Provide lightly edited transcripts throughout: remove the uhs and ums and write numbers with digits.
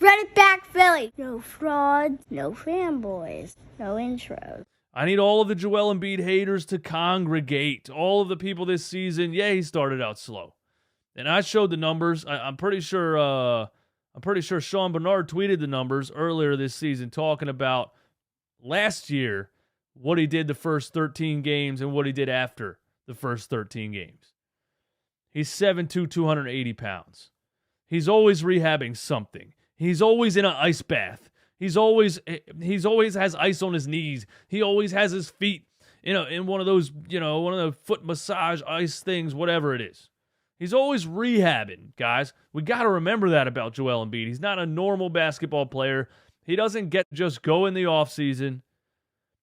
Run it back, Philly. No frauds, no fanboys, no intros. I need all of the Joel Embiid haters to congregate. All of the people this season. Yeah, he started out slow, and I showed the numbers. I'm pretty sure. Sean Bernard tweeted the numbers earlier this season, talking about last year what he did the first 13 games and what he did after the first 13 games. He's 7'2", 280 pounds. He's always rehabbing something. He's always in an ice bath. He's always has ice on his knees. He always has his feet, in one of those, one of the foot massage ice things, whatever it is. He's always rehabbing, guys. We got to remember that about Joel Embiid. He's not a normal basketball player. He doesn't get to just go in the offseason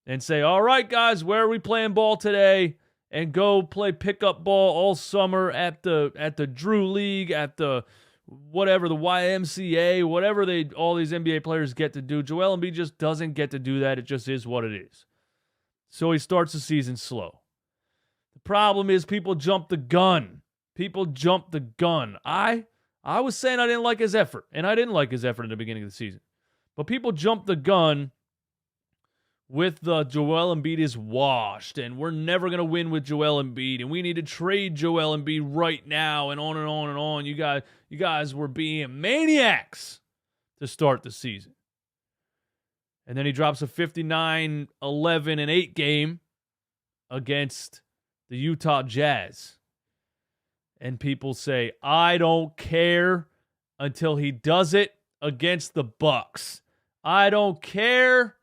and say, all right, guys, where are we playing ball today? And go play pickup ball all summer at the Drew League, at the whatever, the YMCA, whatever all these NBA players get to do. Joel Embiid just doesn't get to do that. It just is what it is. So he starts the season slow. The problem is people jump the gun. I was saying I didn't like his effort, and I didn't like his effort in the beginning of the season. But people jumped the gun with the Joel Embiid is washed, and we're never going to win with Joel Embiid, and we need to trade Joel Embiid right now, and on and on and on. You guys were being maniacs to start the season. And then he drops a 59, 11, and 8 game against the Utah Jazz. And people say, I don't care until he does it against the Bucks. I don't care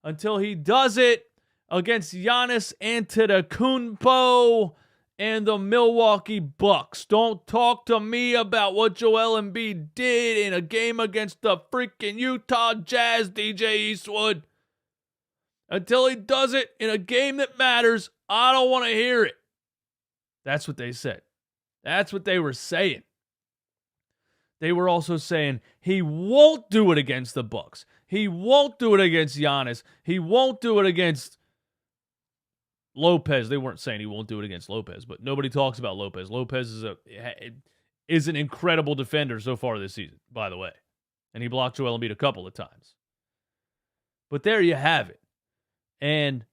until he does it against Giannis Antetokounmpo and the Milwaukee Bucks. Don't talk to me about what Joel Embiid did in a game against the freaking Utah Jazz, DJ Eastwood. Until he does it in a game that matters, I don't want to hear it. That's what they said. That's what they were saying. They were also saying he won't do it against the Bucks. He won't do it against Giannis. He won't do it against Lopez. They weren't saying he won't do it against Lopez, but nobody talks about Lopez. Lopez is an incredible defender so far this season, by the way. And he blocked Joel Embiid a couple of times. But there you have it. And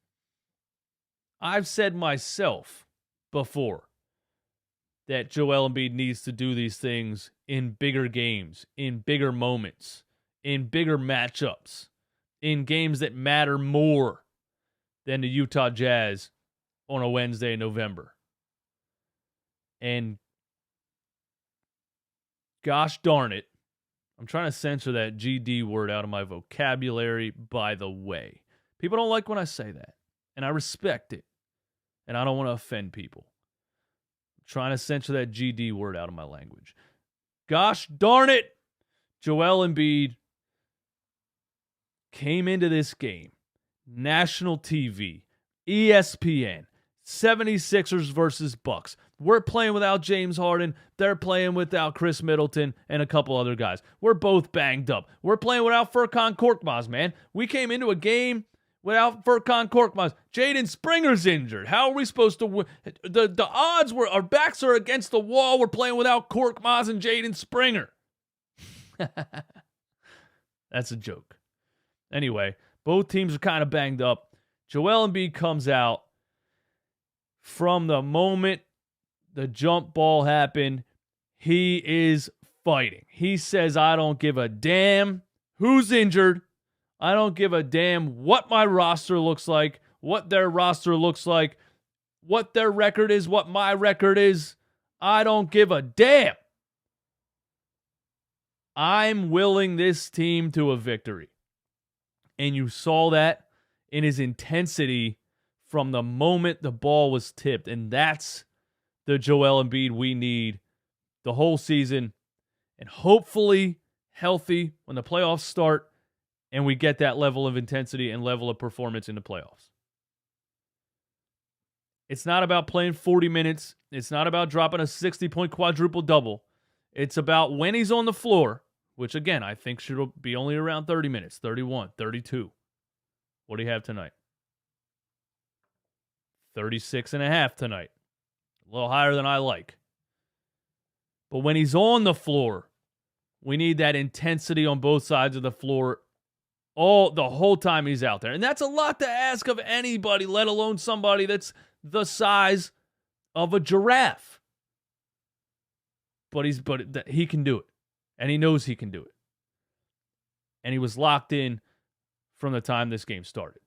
I've said myself before that Joel Embiid needs to do these things in bigger games, in bigger moments, in bigger matchups, in games that matter more than the Utah Jazz on a Wednesday in November. And gosh darn it, I'm trying to censor that GD word out of my vocabulary, by the way. People don't like when I say that, and I respect it, and I don't want to offend people. I'm trying to censor that GD word out of my language. Gosh darn it, Joel Embiid came into this game, national TV, ESPN, 76ers versus Bucks. We're playing without James Harden. They're playing without Chris Middleton and a couple other guys. We're both banged up. We're playing without Furkan Korkmaz, man. We came into a game without Furkan Korkmaz. Jaden Springer's injured. How are we supposed to win? The odds were our backs are against the wall. We're playing without Korkmaz and Jaden Springer. That's a joke. Anyway, both teams are kind of banged up. Joel Embiid comes out from the moment the jump ball happened. He is fighting. He says, I don't give a damn who's injured. I don't give a damn what my roster looks like, what their roster looks like, what their record is, what my record is. I don't give a damn. I'm willing this team to a victory. And you saw that in his intensity from the moment the ball was tipped. And that's the Joel Embiid we need the whole season. And hopefully healthy when the playoffs start and we get that level of intensity and level of performance in the playoffs. It's not about playing 40 minutes. It's not about dropping a 60-point quadruple double. It's about when he's on the floor, which, again, I think should be only around 30 minutes, 31, 32. What do you have tonight? 36.5 tonight. A little higher than I like. But when he's on the floor, We need that intensity on both sides of the floor the whole time he's out there. And that's a lot to ask of anybody, let alone somebody that's the size of a giraffe. But he can do it. And he knows he can do it. And he was locked in from the time this game started.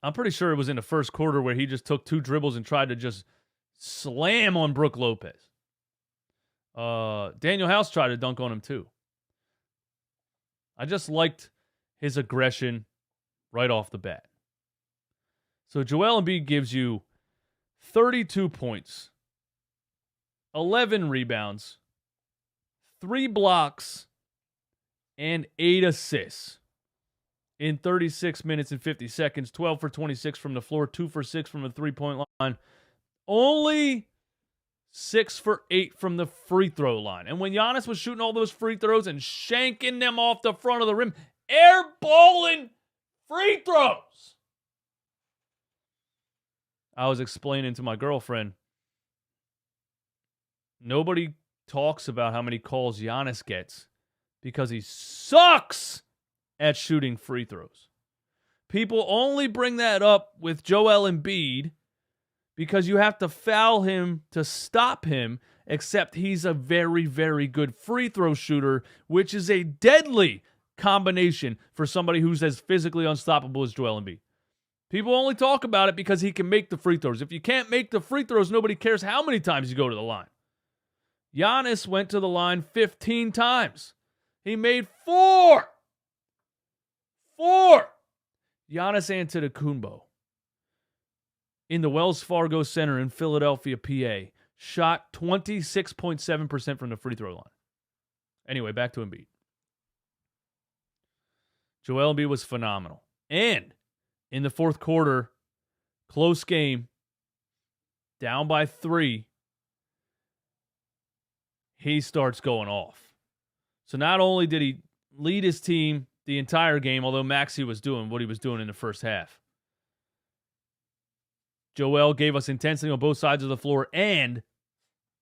I'm pretty sure it was in the first quarter where he just took 2 dribbles and tried to just slam on Brook Lopez. Daniel House tried to dunk on him too. I just liked his aggression right off the bat. So Joel Embiid gives you 32 points, 11 rebounds, 3 blocks, and 8 assists in 36 minutes and 50 seconds, 12 for 26 from the floor, 2 for 6 from the three-point line, only 6 for 8 from the free throw line. And when Giannis was shooting all those free throws and shanking them off the front of the rim, airballing free throws. I was explaining to my girlfriend, nobody talks about how many calls Giannis gets because he sucks at shooting free throws. People only bring that up with Joel Embiid because you have to foul him to stop him, except he's a very, very good free throw shooter, which is a deadly combination for somebody who's as physically unstoppable as Joel Embiid. People only talk about it because he can make the free throws. If you can't make the free throws, nobody cares how many times you go to the line. Giannis went to the line 15 times. He made 4. Giannis Antetokounmpo in the Wells Fargo Center in Philadelphia, PA, shot 26.7% from the free throw line. Anyway, back to Embiid. Joel Embiid was phenomenal. And in the fourth quarter, close game, down by 3, he starts going off. So not only did he lead his team the entire game, although Maxey was doing what he was doing in the first half, Joel gave us intensity on both sides of the floor, and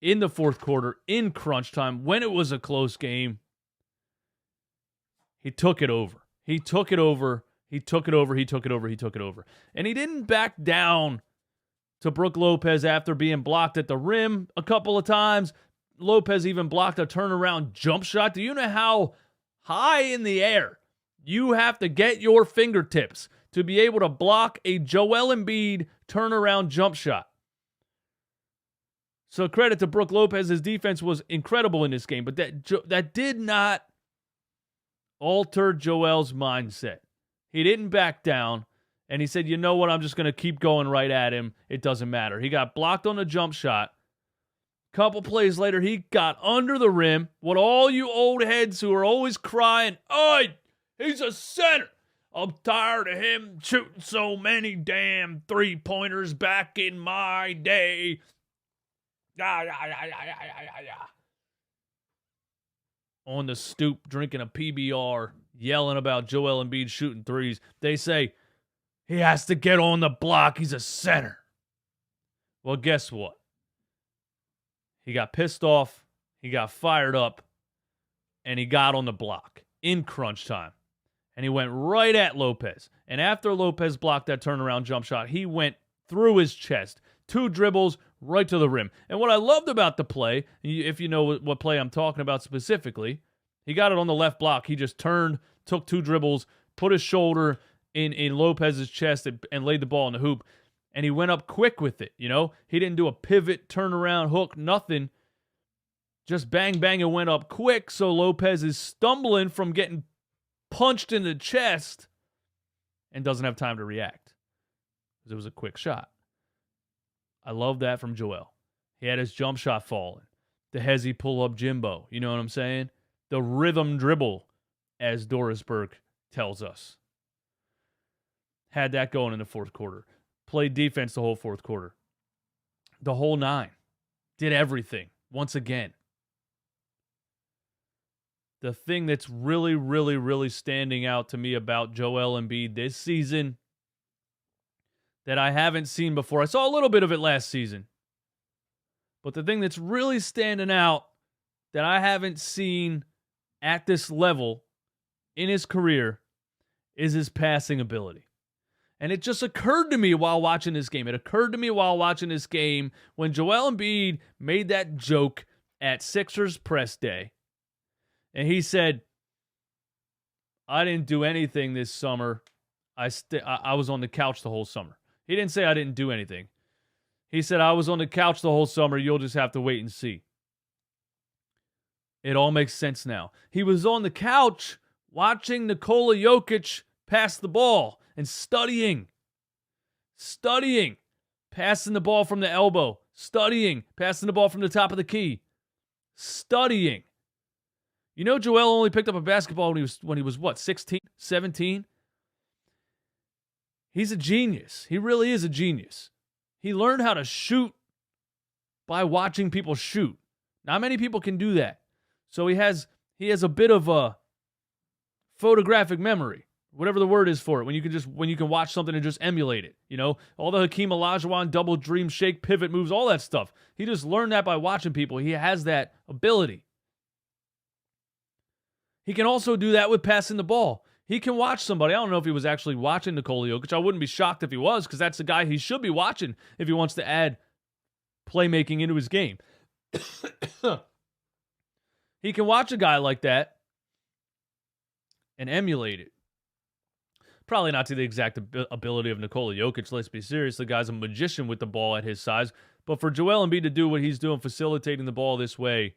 in the fourth quarter, in crunch time, when it was a close game, he took it over. He took it over. And he didn't back down to Brook Lopez after being blocked at the rim a couple of times. Lopez even blocked a turnaround jump shot. Do you know how high in the air you have to get your fingertips to be able to block a Joel Embiid turnaround jump shot? So credit to Brook Lopez. His defense was incredible in this game, but that did not alter Joel's mindset. He didn't back down, and he said, you know what, I'm just going to keep going right at him. It doesn't matter. He got blocked on the jump shot. Couple plays later, he got under the rim. What all you old heads who are always crying, oh, he's a center. I'm tired of him shooting so many damn three-pointers back in my day. On the stoop, drinking a PBR, yelling about Joel Embiid shooting threes. They say, he has to get on the block. He's a center. Well, guess what? He got pissed off, he got fired up, and he got on the block in crunch time. And he went right at Lopez. And after Lopez blocked that turnaround jump shot, he went through his chest. 2 dribbles right to the rim. And what I loved about the play, if you know what play I'm talking about specifically, he got it on the left block. He just turned, took 2 dribbles, put his shoulder in Lopez's chest and laid the ball in the hoop. And he went up quick with it, you know? He didn't do a pivot, turnaround, hook, nothing. Just bang, bang, and went up quick. So Lopez is stumbling from getting punched in the chest and doesn't have time to react because it was a quick shot. I love that from Joel. He had his jump shot falling. The hezzy pull-up Jimbo. You know what I'm saying? The rhythm dribble, as Doris Burke tells us. Had that going in the fourth quarter. Played defense the whole fourth quarter. The whole 9. Did everything. Once again. The thing that's really, really, really standing out to me about Joel Embiid this season that I haven't seen before. I saw a little bit of it last season. But the thing that's really standing out that I haven't seen at this level in his career is his passing ability. And it just occurred to me while watching this game. It occurred to me while watching this game when Joel Embiid made that joke at Sixers press day. And he said, I didn't do anything this summer. I was on the couch the whole summer. He didn't say I didn't do anything. He said, I was on the couch the whole summer. You'll just have to wait and see. It all makes sense now. He was on the couch watching Nikola Jokic pass the ball and studying, passing the ball from the elbow, studying, passing the ball from the top of the key, studying. You know, Joel only picked up a basketball when he was what, 16, 17? He's a genius. He really is a genius. He learned how to shoot by watching people shoot. Not many people can do that. So he has a bit of a photographic memory, whatever the word is for it, when you can watch something and just emulate it. You know, all the Hakeem Olajuwon double dream shake pivot moves, all that stuff. He just learned that by watching people. He has that ability. He can also do that with passing the ball. He can watch somebody. I don't know if he was actually watching Nikola Jokic. I wouldn't be shocked if he was, because that's the guy he should be watching if he wants to add playmaking into his game. He can watch a guy like that and emulate it. Probably not to the exact ability of Nikola Jokic. Let's be serious. The guy's a magician with the ball at his size. But for Joel Embiid to do what he's doing, facilitating the ball this way,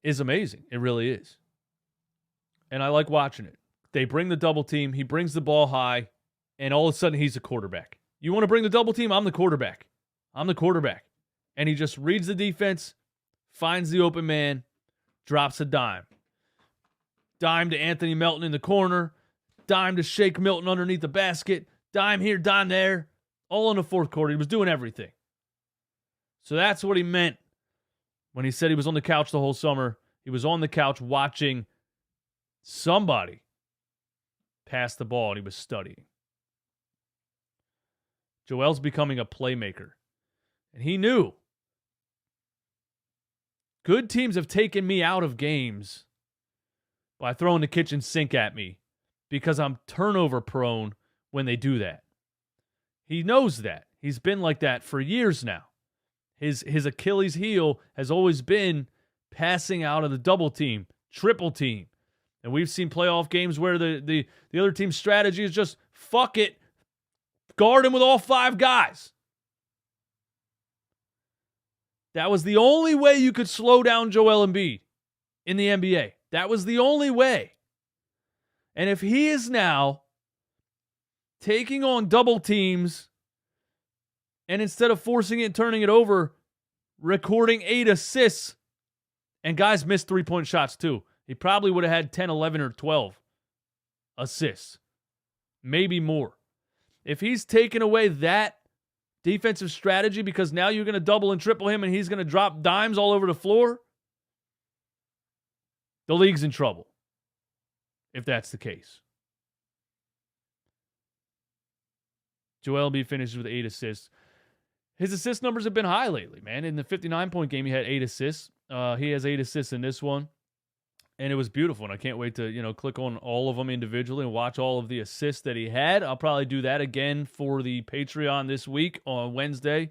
is amazing. It really is. And I like watching it. They bring the double team. He brings the ball high, and all of a sudden he's a quarterback. You want to bring the double team? I'm the quarterback. And he just reads the defense, finds the open man, drops a dime. Dime to Anthony Melton in the corner. Dime to Shake Milton underneath the basket. Dime here, dime there. All in the fourth quarter. He was doing everything. So that's what he meant when he said he was on the couch the whole summer. He was on the couch watching somebody pass the ball, and he was studying. Joel's becoming a playmaker. And he knew. Good teams have taken me out of games by throwing the kitchen sink at me because I'm turnover prone when they do that. He knows that. He's been like that for years now. His Achilles heel has always been passing out of the double team, triple team. And we've seen playoff games where the other team's strategy is just, fuck it, guard him with all five guys. That was the only way you could slow down Joel Embiid in the NBA. That was the only way. And if he is now taking on double teams and instead of forcing it and turning it over, recording 8 assists, and guys missed 3-point shots too. He probably would have had 10, 11, or 12 assists. Maybe more. If he's taken away that defensive strategy because now you're going to double and triple him and he's going to drop dimes all over the floor, the league's in trouble. If that's the case. Joel Embiid finishes with 8 assists. His assist numbers have been high lately, man. In the 59-point game, he had 8 assists. He has 8 assists in this one. And it was beautiful, and I can't wait to, click on all of them individually and watch all of the assists that he had. I'll probably do that again for the Patreon this week on Wednesday.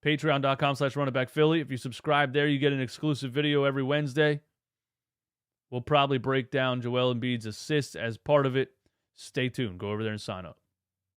Patreon.com/RunItBackPhilly. If you subscribe there, you get an exclusive video every Wednesday. We'll probably break down Joel Embiid's assists as part of it. Stay tuned. Go over there and sign up.